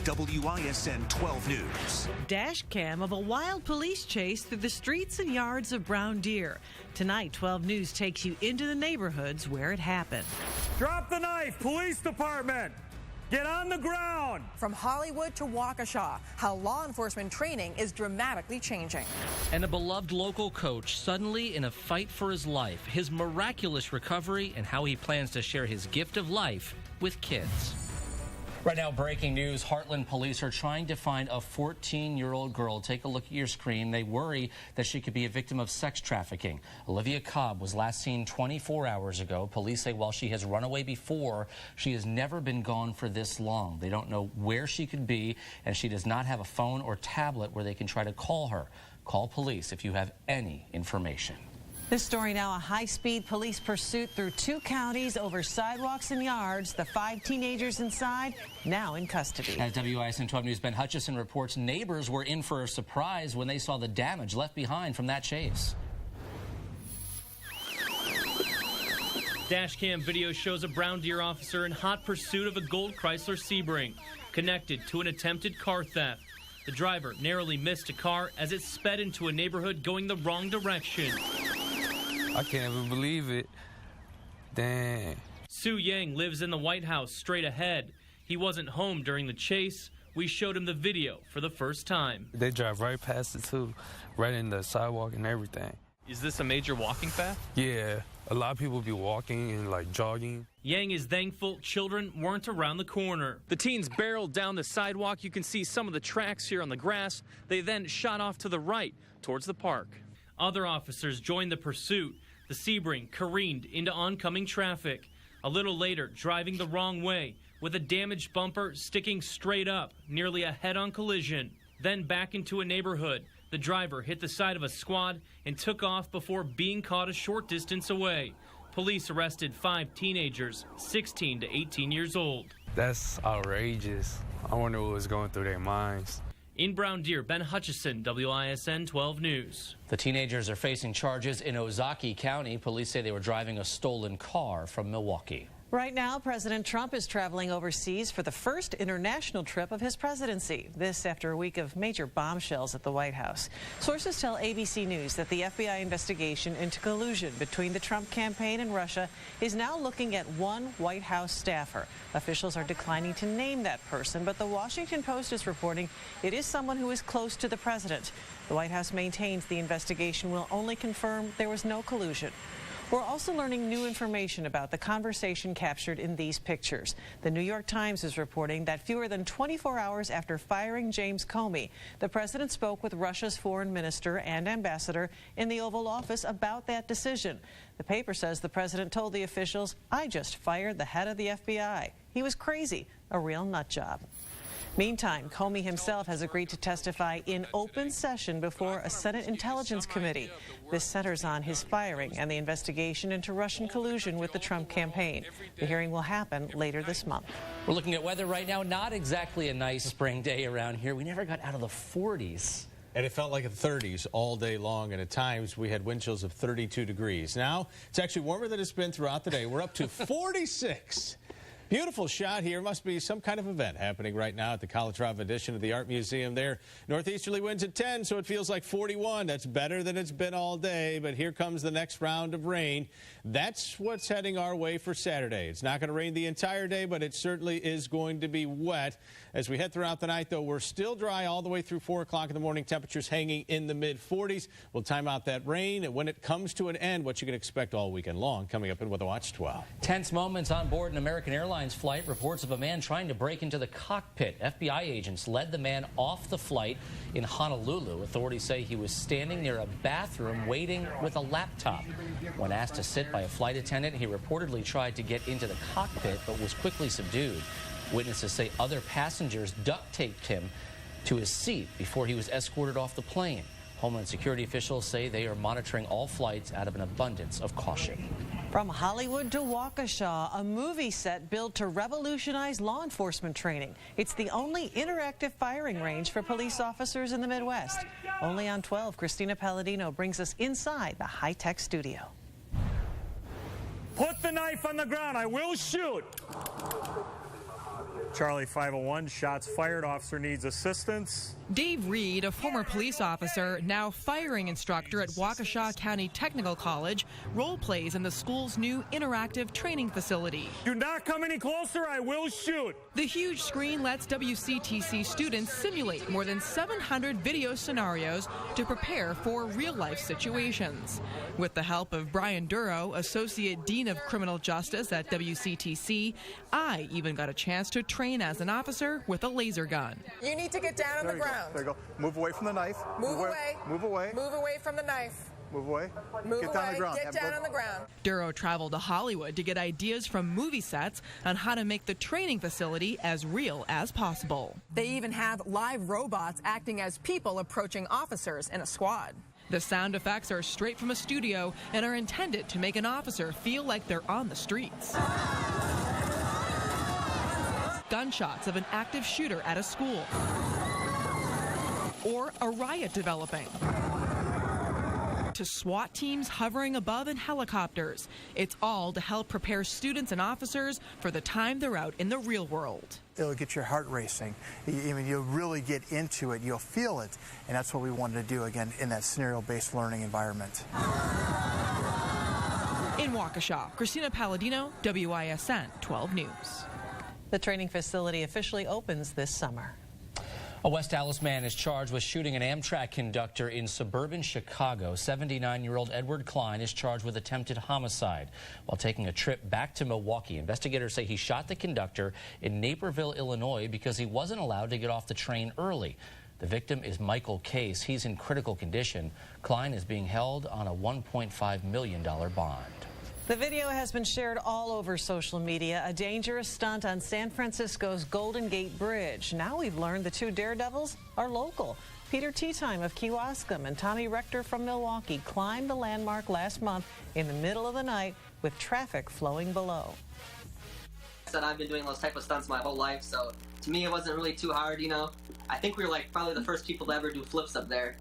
on WISN 12 News. Dash cam of a wild police chase through the streets and yards of Brown Deer. Tonight, 12 News takes you into the neighborhoods where it happened. Drop the knife, police department! Get on the ground! From Hollywood to Waukesha, how law enforcement training is dramatically changing. And a beloved local coach suddenly in a fight for his life, his miraculous recovery, and how he plans to share his gift of life with kids. Right now, breaking news. Heartland police are trying to find a 14-year-old girl. Take a look at your screen. They worry that she could be a victim of sex trafficking. Olivia Cobb was last seen 24 hours ago. Police say while she has run away before, she has never been gone for this long. They don't know where she could be, and she does not have a phone or tablet where they can try to call her. Call police if you have any information. This story now, a high-speed police pursuit through 2 counties over sidewalks and yards. The 5 teenagers inside now in custody. As WISN 12 News' Ben Hutchison reports, neighbors were in for a surprise when they saw the damage left behind from that chase. Dashcam video shows a Brown Deer officer in hot pursuit of a gold Chrysler Sebring, connected to an attempted car theft. The driver narrowly missed a car as it sped into a neighborhood going the wrong direction. I can't even believe it. Dang. Sue Yang lives in the White House straight ahead. He wasn't home during the chase. We showed him the video for the first time. They drive right past it, too, right in the sidewalk and everything. Is this a major walking path? Yeah, a lot of people be walking and, like, jogging. Yang is thankful children weren't around the corner. The teens barreled down the sidewalk. You can see some of the tracks here on the grass. They then shot off to the right towards the park. Other officers joined the pursuit. The Sebring careened into oncoming traffic. A little later, driving the wrong way, with a damaged bumper sticking straight up, nearly a head-on collision. Then back into a neighborhood. The driver hit the side of a squad and took off before being caught a short distance away. Police arrested 5 teenagers, 16 to 18 years old. That's outrageous. I wonder what was going through their minds. In Brown Deer, Ben Hutchison, WISN 12 News. The teenagers are facing charges in Ozaukee County. Police say they were driving a stolen car from Milwaukee. Right now, President Trump is traveling overseas for the first international trip of his presidency. This after a week of major bombshells at the White House. Sources tell ABC News that the FBI investigation into collusion between the Trump campaign and Russia is now looking at one White House staffer. Officials are declining to name that person, but the Washington Post is reporting it is someone who is close to the president. The White House maintains the investigation will only confirm there was no collusion. We're also learning new information about the conversation captured in these pictures. The New York Times is reporting that fewer than 24 hours after firing James Comey, the president spoke with Russia's foreign minister and ambassador in the Oval Office about that decision. The paper says the president told the officials, "I just fired the head of the FBI. He was crazy, a real nut job." Meantime, Comey himself has agreed to testify in open session before a Senate Intelligence Committee. This centers on his firing and the investigation into Russian collusion with the Trump campaign. The hearing will happen later this month. We're looking at weather right now. Not exactly a nice spring day around here. We never got out of the 40s. And it felt like the 30s all day long, and at times we had wind chills of 32 degrees. Now, it's actually warmer than it's been throughout the day. We're up to 46. Beautiful shot here. Must be some kind of event happening right now at the Calatrava edition of the Art Museum there. Northeasterly winds at 10, so it feels like 41. That's better than it's been all day, but here comes the next round of rain. That's what's heading our way for Saturday. It's not going to rain the entire day, but it certainly is going to be wet. As we head throughout the night, though, we're still dry all the way through 4 o'clock in the morning. Temperatures hanging in the mid-40s. We'll time out that rain, and when it comes to an end, what you can expect all weekend long, coming up in Weather Watch 12. Tense moments on board an American Airlines flight. Reports of a man trying to break into the cockpit. FBI agents led the man off the flight in Honolulu. Authorities say he was standing near a bathroom waiting with a laptop. When asked to sit by a flight attendant, he reportedly tried to get into the cockpit but was quickly subdued. Witnesses say other passengers duct taped him to his seat before he was escorted off the plane. Homeland Security officials say they are monitoring all flights out of an abundance of caution. From Hollywood to Waukesha, a movie set built to revolutionize law enforcement training. It's the only interactive firing range for police officers in the Midwest. Only on 12, Christina Palladino brings us inside the high-tech studio. Put the knife on the ground. I will shoot. Charlie 501, shots fired. Officer needs assistance. Dave Reed, a former police officer, now firing instructor at Waukesha County Technical College, role plays in the school's new interactive training facility. Do not come any closer, I will shoot. The huge screen lets WCTC students simulate more than 700 video scenarios to prepare for real-life situations. With the help of Brian Duro, Associate Dean of Criminal Justice at WCTC, I even got a chance to train as an officer with a laser gun. You need to get down on the ground. There you go. Move away from the knife. Move away. Move away. Move away from the knife. Move away. Move Get away. down on the ground. Get down on the ground. Duro traveled to Hollywood to get ideas from movie sets on how to make the training facility as real as possible. They even have live robots acting as people approaching officers in a squad. The sound effects are straight from a studio and are intended to make an officer feel like they're on the streets. Gunshots of an active shooter at a school. Or a riot developing. To SWAT teams hovering above in helicopters. It's all to help prepare students and officers for the time they're out in the real world. It'll get your heart racing. You'll really get into it. You'll feel it. And that's what we wanted to do, again, in that scenario-based learning environment. In Waukesha, Christina Palladino, WISN 12 News. The training facility officially opens this summer. A West Dallas man is charged with shooting an Amtrak conductor in suburban Chicago. 79-year-old Edward Klein is charged with attempted homicide while taking a trip back to Milwaukee. Investigators say he shot the conductor in Naperville, Illinois, because he wasn't allowed to get off the train early. The victim is Michael Case. He's in critical condition. Klein is being held on a $1.5 million bond. The video has been shared all over social media, a dangerous stunt on San Francisco's Golden Gate Bridge. Now we've learned the two daredevils are local. Peter Teetime of Kewaskum and Tommy Rector from Milwaukee climbed the landmark last month in the middle of the night with traffic flowing below. I've been doing those type of stunts my whole life, so to me it wasn't really too hard, you know. I think we were like probably the first people to ever do flips up there.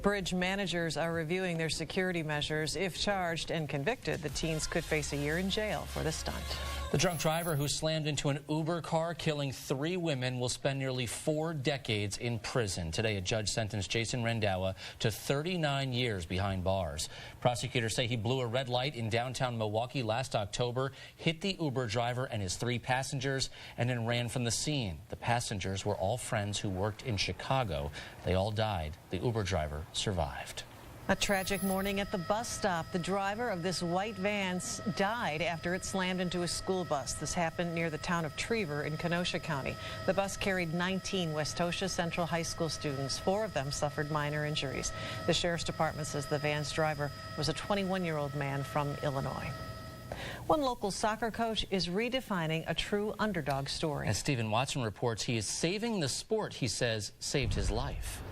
Bridge managers are reviewing their security measures. If charged and convicted, the teens could face a year in jail for the stunt. The drunk driver who slammed into an Uber car, killing 3 women, will spend nearly 4 decades in prison. Today, a judge sentenced Jason Rendawa to 39 years behind bars. Prosecutors say he blew a red light in downtown Milwaukee last October, hit the Uber driver and his 3 passengers, and then ran from the scene. The passengers were all friends who worked in Chicago. They all died. The Uber driver survived. A tragic morning at the bus stop. The driver of this white van died after it slammed into a school bus. This happened near the town of Trevor in Kenosha County. The bus carried 19 Westosha Central High School students. 4 of them suffered minor injuries. The sheriff's department says the van's driver was a 21-year-old man from Illinois. One local soccer coach is redefining a true underdog story. As Stephen Watson reports, he is saving the sport he says saved his life.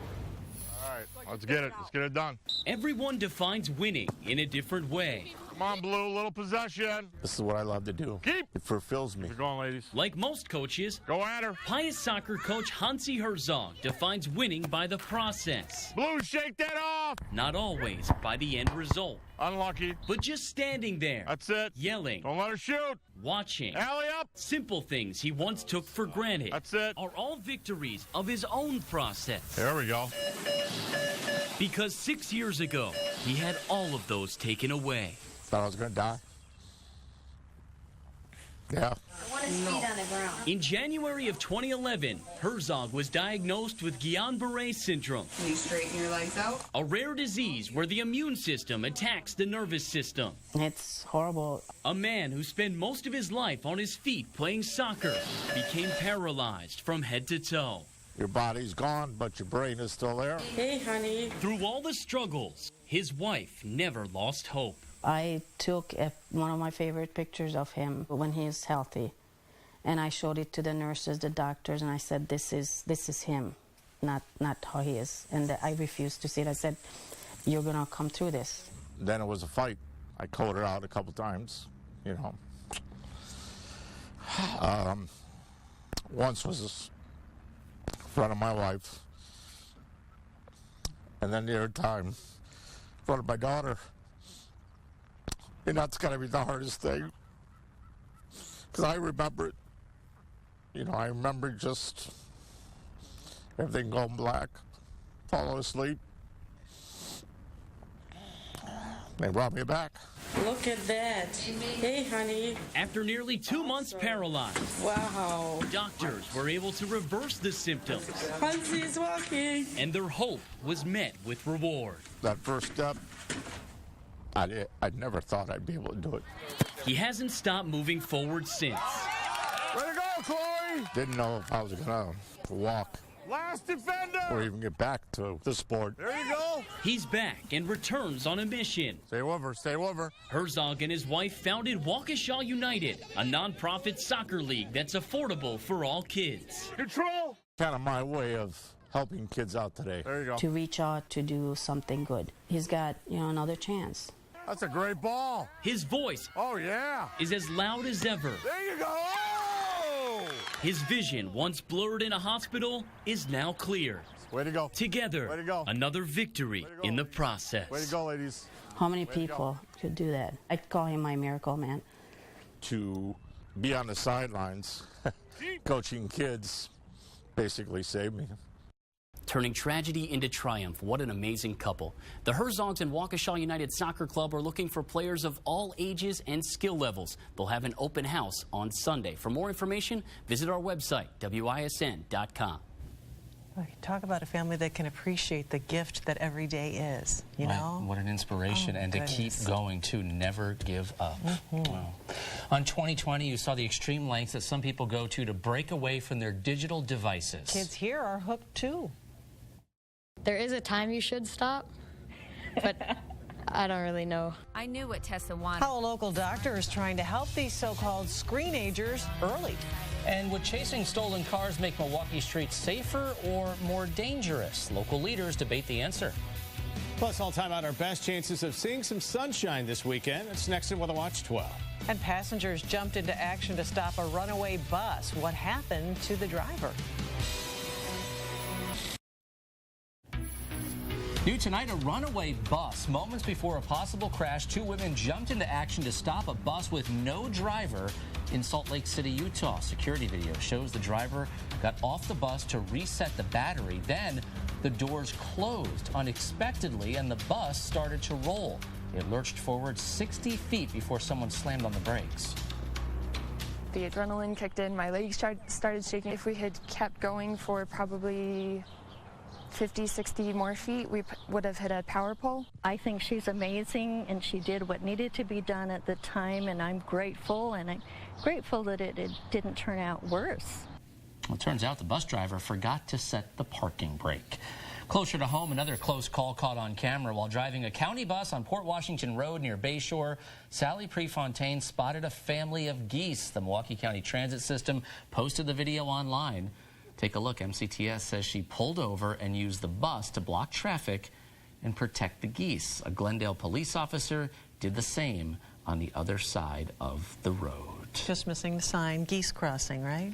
Let's get it. Let's get it done. Everyone defines winning in a different way. Come on, Blue. Little possession. This is what I love to do. Keep. It fulfills me. Keep going, ladies. Like most coaches, go at her. Pius soccer coach Hansi Herzog defines winning by the process. Blue, shake that off. Not always by the end result. Unlucky. But just standing there. That's it. Yelling. Don't let her shoot. Watching. Alley up. Simple things he once took for granted. That's it. Are all victories of his own process. There we go. Because 6 years ago, he had all of those taken away. Thought I was going to die. Yeah. I want his feet on the ground. In January of 2011, Herzog was diagnosed with Guillain-Barré syndrome. Can you straighten your legs out? A rare disease where the immune system attacks the nervous system. It's horrible. A man who spent most of his life on his feet playing soccer became paralyzed from head to toe. Your body's gone, but your brain is still there. Hey, honey. Through all the struggles, his wife never lost hope. I took one of my favorite pictures of him when he is healthy, and I showed it to the nurses, the doctors, and I said, "This is him, not how he is." And I refused to see it. I said, "You're gonna come through this." Then it was a fight. I called her out a couple times, you know. Once was in front of my wife, and then the other time in front of my daughter. And that's got to be the hardest thing, because I remember it. You know, I remember just everything going black, falling asleep. They brought me back. Look at that. Hey, honey. After nearly 2 months paralyzed, wow, doctors were able to reverse the symptoms. Hansi's walking. And their hope was met with reward. That first step, I never thought I'd be able to do it. He hasn't stopped moving forward since. Way to go, Chloe! Didn't know if I was going to walk Last defender! or even get back to the sport. There you go. He's back and returns on a mission. Stay with her, stay with her. Herzog and his wife founded Waukesha United, a nonprofit soccer league that's affordable for all kids. Control! Kind of my way of helping kids out today. There you go. To reach out to do something good. He's got, another chance. That's a great ball. His voice, oh yeah, is as loud as ever. There you go. Oh! His vision, once blurred in a hospital, is now clear. Way to go. Together, way to go. Another victory in the process. Way to go, ladies. How many people could do that? I'd call him my miracle man. To be on the sidelines, coaching kids, basically saved me. Turning tragedy into triumph. What an amazing couple. The Herzogs and Waukesha United Soccer Club are looking for players of all ages and skill levels. They'll have an open house on Sunday. For more information, visit our website, WISN.com. Talk about a family that can appreciate the gift that every day is, you know? What an inspiration, and to keep going, to never give up. Wow. On 2020, you saw the extreme lengths that some people go to break away from their digital devices. Kids here are hooked too. There is a time you should stop, but I don't really know. I knew what Tessa wanted. How a local doctor is trying to help these so-called screenagers early. And would chasing stolen cars make Milwaukee streets safer or more dangerous? Local leaders debate the answer. Plus, all time out our best chances of seeing some sunshine this weekend. It's next in Weather Watch 12. And passengers jumped into action to stop a runaway bus. What happened to the driver? New tonight, a runaway bus. Moments before a possible crash, 2 women jumped into action to stop a bus with no driver in Salt Lake City, Utah. Security video shows the driver got off the bus to reset the battery. Then the doors closed unexpectedly and the bus started to roll. It lurched forward 60 feet before someone slammed on the brakes. The adrenaline kicked in. My legs started shaking. If we had kept going for probably 50, 60 more feet, we would have hit a power pole. I think she's amazing, and she did what needed to be done at the time, and I'm grateful, and I'm grateful that it didn't turn out worse. Well, it turns out the bus driver forgot to set the parking brake. Closer to home, another close call caught on camera while driving a county bus on Port Washington Road near Bayshore. Sally Prefontaine spotted a family of geese. The Milwaukee County Transit System posted the video online. Take a look. MCTS says she pulled over and used the bus to block traffic and protect the geese. A Glendale police officer did the same on the other side of the road. Just missing the sign, geese crossing, right?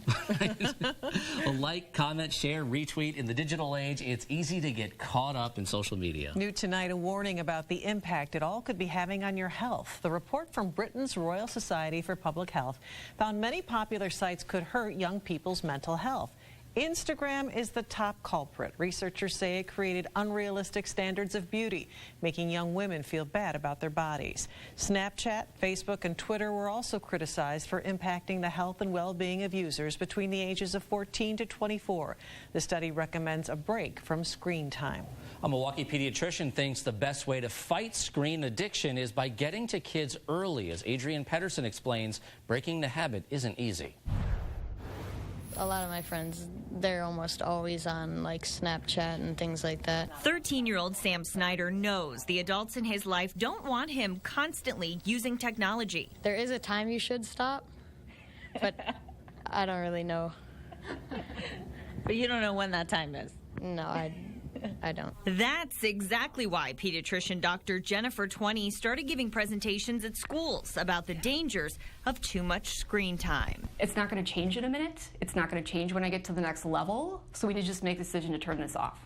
Well, like, comment, share, retweet. In the digital age, it's easy to get caught up in social media. New tonight, a warning about the impact it all could be having on your health. The report from Britain's Royal Society for Public Health found many popular sites could hurt young people's mental health. Instagram is the top culprit. Researchers say it created unrealistic standards of beauty, making young women feel bad about their bodies. Snapchat, Facebook, and Twitter were also criticized for impacting the health and well-being of users between the ages of 14 to 24. The study recommends a break from screen time. A Milwaukee pediatrician thinks the best way to fight screen addiction is by getting to kids early. As Adrienne Pedersen explains, breaking the habit isn't easy. A lot of my friends, they're almost always on like Snapchat and things like that. 13-year-old Sam Snyder knows the adults in his life don't want him constantly using technology. There is a time you should stop, but I don't really know. But you don't know when that time is? No, I don't. That's exactly why pediatrician Dr. Jennifer 20 started giving presentations at schools about the dangers of too much screen time. It's not going to change in a minute. It's not going to change when I get to the next level. So we need to just make the decision to turn this off.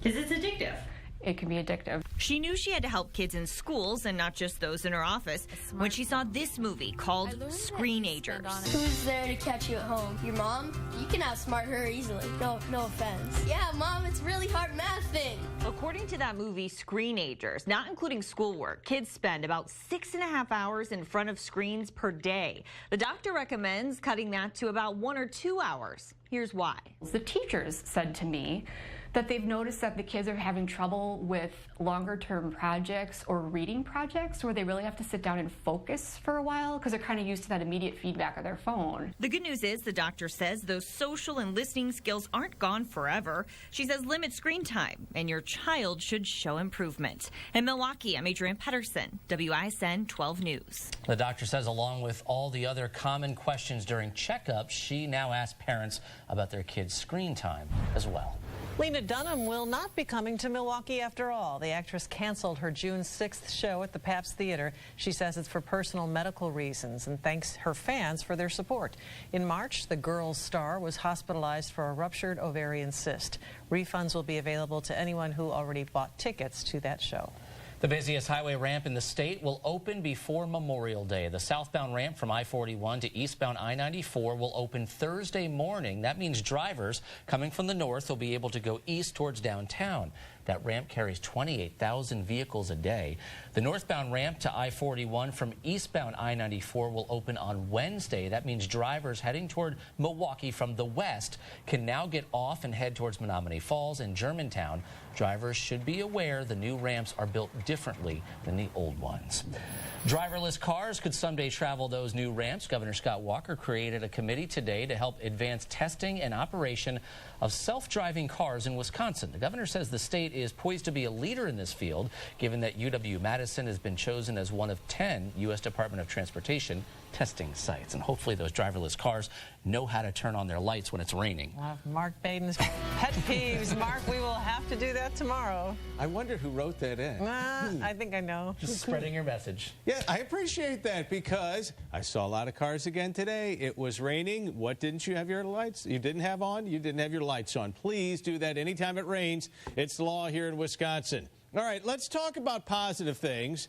Because it's addictive. it can be addictive. She knew she had to help kids in schools and not just those in her office when she saw this movie called Screenagers. Who's there to catch you at home? Your mom? You can outsmart her easily. No offense. Yeah, Mom, it's really hard math thing. According to that movie, Screenagers, not including schoolwork, kids spend about 6.5 hours in front of screens per day. The doctor recommends cutting that to about 1 or 2 hours. Here's why. The teachers said to me that they've noticed that the kids are having trouble with longer term projects or reading projects where they really have to sit down and focus for a while because they're kind of used to that immediate feedback of their phone. The good news is the doctor says those social and listening skills aren't gone forever. She says limit screen time and your child should show improvement. In Milwaukee, I'm Adrienne Pedersen, WISN 12 News. The doctor says along with all the other common questions during checkups, she now asks parents about their kids' screen time as well. Lena Dunham will not be coming to Milwaukee after all. The actress canceled her June 6th show at the Pabst Theater. She says it's for personal medical reasons and thanks her fans for their support. In March, the Girls star was hospitalized for a ruptured ovarian cyst. Refunds will be available to anyone who already bought tickets to that show. The busiest highway ramp in the state will open before Memorial Day. The southbound ramp from I-41 to eastbound I-94 will open Thursday morning. That means drivers coming from the north will be able to go east towards downtown. That ramp carries 28,000 vehicles a day. The northbound ramp to I-41 from eastbound I-94 will open on Wednesday. That means drivers heading toward Milwaukee from the west can now get off and head towards Menominee Falls and Germantown. Drivers should be aware the new ramps are built differently than the old ones. Driverless cars could someday travel those new ramps. Governor Scott Walker created a committee today to help advance testing and operation of self-driving cars in Wisconsin. The governor says the state is poised to be a leader in this field, given that UW-Madison has been chosen as one of 10 U.S. Department of Transportation testing sites. And hopefully those driverless cars know how to turn on their lights when it's raining. Mark Baden's pet peeves. Mark, we will have to do that tomorrow. I wonder who wrote that in. I think I know. Just spreading your message. Yeah, I appreciate that because I saw a lot of cars again today. It was raining. What didn't you have your lights? You didn't have on? You didn't have your lights on. Please do that anytime it rains. It's the law here in Wisconsin. All right, let's talk about positive things.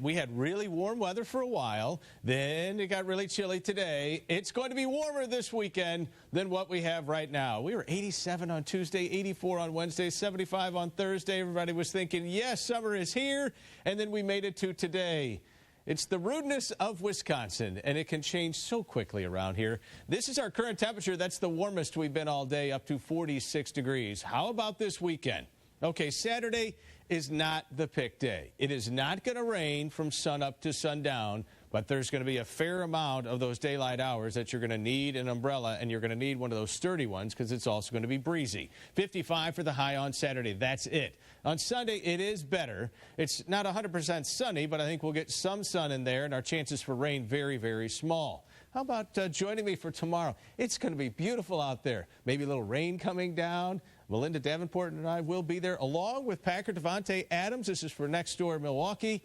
We had really warm weather for a while. Then it got really chilly today. It's going to be warmer this weekend than what we have right now. We were 87 on Tuesday, 84 on Wednesday, 75 on Thursday. Everybody was thinking, yes, summer is here. And then we made it to today. It's the rudeness of Wisconsin, and it can change so quickly around here. This is our current temperature. That's the warmest we've been all day, up to 46 degrees. How about this weekend? Okay, Saturday is not the pick day. It is not going to rain from sunup to sundown, but there's going to be a fair amount of those daylight hours that you're going to need an umbrella, and you're going to need one of those sturdy ones because it's also going to be breezy. 55 for the high on Saturday. That's it. On Sunday, it is better. It's not 100% sunny, but I think we'll get some sun in there, and our chances for rain very, very small. How about joining me for tomorrow? It's going to be beautiful out there. Maybe a little rain coming down. Melinda Davenport and I will be there, along with Packer Devontae Adams. This is for Next Door Milwaukee.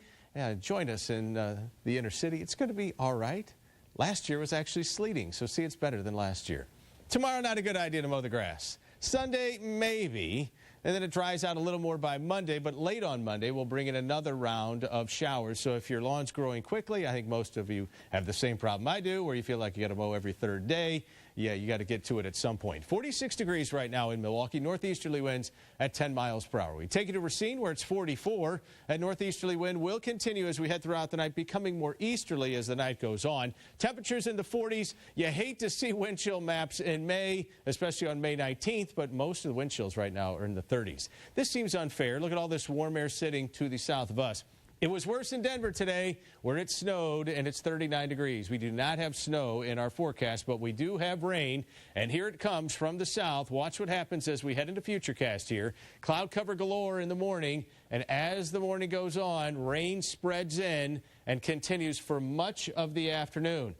Join us in the inner city. It's going to be all right. Last year was actually sleeting, so see, it's better than last year. Tomorrow, not a good idea to mow the grass. Sunday, maybe. And then it dries out a little more by Monday, but late on Monday, we'll bring in another round of showers. So if your lawn's growing quickly, I think most of you have the same problem I do, where you feel like you got to mow every third day. Yeah, you got to get to it at some point. 46 degrees right now in Milwaukee. Northeasterly winds at 10 miles per hour. We take you to Racine, where it's 44. That northeasterly wind will continue as we head throughout the night, becoming more easterly as the night goes on. Temperatures in the 40s. You hate to see wind chill maps in May, especially on May 19th, but most of the wind chills right now are in the 30s. This seems unfair. Look at all this warm air sitting to the south of us. It was worse in Denver today, where it snowed, and it's 39 degrees. We do not have snow in our forecast, but we do have rain, and here it comes from the south. Watch what happens as we head into Futurecast here. Cloud cover galore in the morning, and as the morning goes on, rain spreads in and continues for much of the afternoon.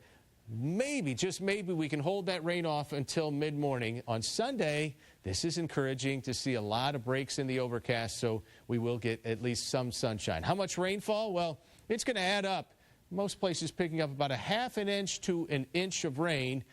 Maybe, just maybe, we can hold that rain off until mid-morning. On Sunday, this is encouraging to see a lot of breaks in the overcast, so we will get at least some sunshine. How much rainfall? Well, it's going to add up. Most places picking up about a half an inch to an inch of rain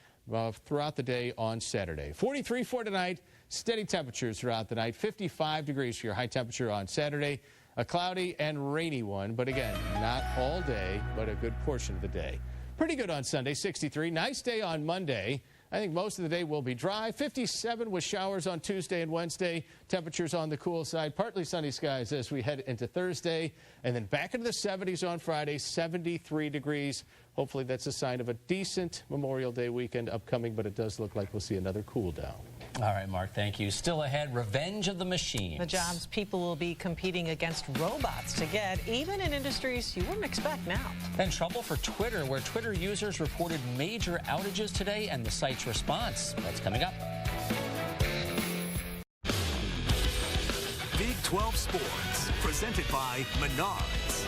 throughout the day on Saturday. 43 for tonight, Steady temperatures throughout the night. 55 degrees for your high temperature on Saturday. A cloudy and rainy one, but again, not all day, but a good portion of the day. Pretty good on Sunday, 63. Nice day on Monday. I think most of the day will be dry. 57 with showers on Tuesday and Wednesday. Temperatures on the cool side. Partly sunny skies as we head into Thursday. And then back into the 70s on Friday, 73 degrees. Hopefully that's a sign of a decent Memorial Day weekend upcoming, but it does look like we'll see another cool down. All right, Mark, thank you. Still ahead, Revenge of the Machines. The jobs people will be competing against robots to get, even in industries you wouldn't expect now. And trouble for Twitter, where Twitter users reported major outages today, and the site's response. That's coming up. Big 12 Sports, presented by Menards.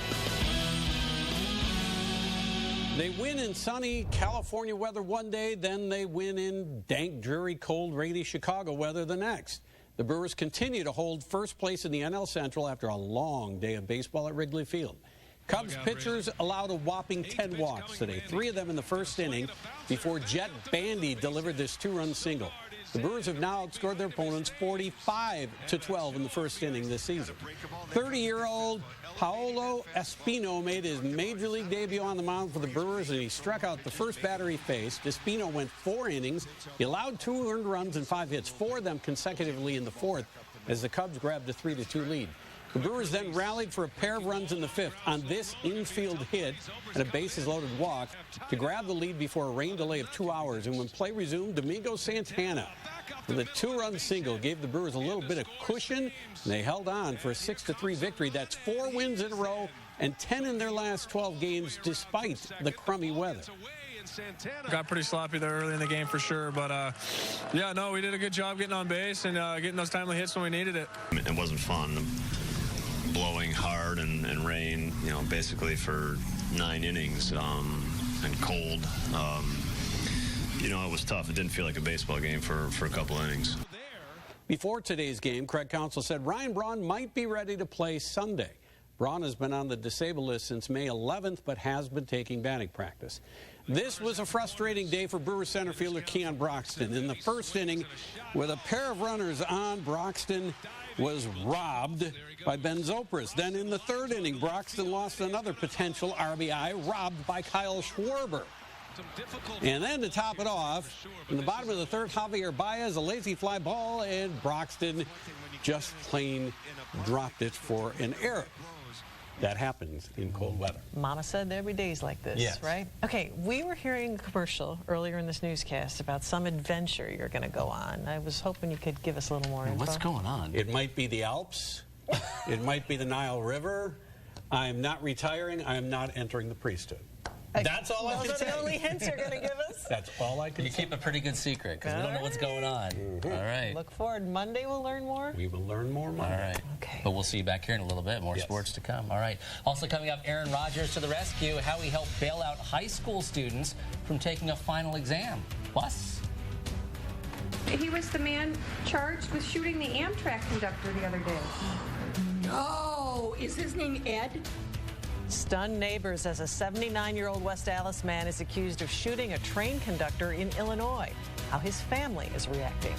They win in sunny California weather one day, then they win in dank, dreary, cold, rainy Chicago weather the next. The Brewers continue to hold first place in the NL Central after a long day of baseball at Wrigley Field. Cubs pitchers allowed a whopping 10 walks today, 3 of them in the first inning, before Jet Bandy delivered this 2-run single. The Brewers have now outscored their opponents 45-12 in the first inning this season. 30-year-old Paolo Espino made his major league debut on the mound for the Brewers, and he struck out the first batter he faced. Espino went 4 innings. He allowed 2 earned runs and 5 hits, 4 of them consecutively in the fourth, as the Cubs grabbed a 3-2 lead. The Brewers then rallied for a pair of runs in the 5th on this infield hit and a bases-loaded walk to grab the lead before a rain delay of 2 hours. And when play resumed, Domingo Santana with a 2-run single gave the Brewers a little bit of cushion, and they held on for a 6-3 victory. That's 4 wins in a row and 10 in their last 12 games despite the crummy weather. Got pretty sloppy there early in the game for sure, but yeah, no, we did a good job getting on base and getting those timely hits when we needed it. It wasn't fun. Blowing hard and rain, you know, basically for 9 innings and cold. You know, it was tough. It didn't feel like a baseball game for a couple innings. Before today's game, Craig Counsell said Ryan Braun might be ready to play Sunday. Braun has been on the disabled list since May 11th, but has been taking batting practice. This was a frustrating day for Brewers center fielder Keon Broxton. In the first inning, with a pair of runners on, Broxton was robbed by Ben Zobrist. Then in the third inning, Broxton lost another potential RBI, robbed by Kyle Schwarber. And then to top it off, in the bottom of the third, Javier Baez, a lazy fly ball, and Broxton just plain dropped it for an error. That happens in cold weather. Mama said there'd be days like this, yes. Right? Okay, we were hearing a commercial earlier in this newscast about some adventure you're going to go on. I was hoping you could give us a little more info. What's going on? It might be the Alps. It might be the Nile River. I am not retiring. I am not entering the priesthood. That's all I can say. Those are the only hints you're going to give us? That's all I can say. You keep a pretty good secret because we don't know what's going on. All right. Look forward. Monday we'll learn more? We will learn more Monday. All right. Okay. But we'll see you back here in a little bit. More sports to come. All right. Also coming up, Aaron Rodgers to the rescue, how he helped bail out high school students from taking a final exam. Plus, he was the man charged with shooting the Amtrak conductor the other day. No! Is his name Ed? Stunned neighbors as a 79-year-old West Allis man is accused of shooting a train conductor in Illinois. How his family is reacting.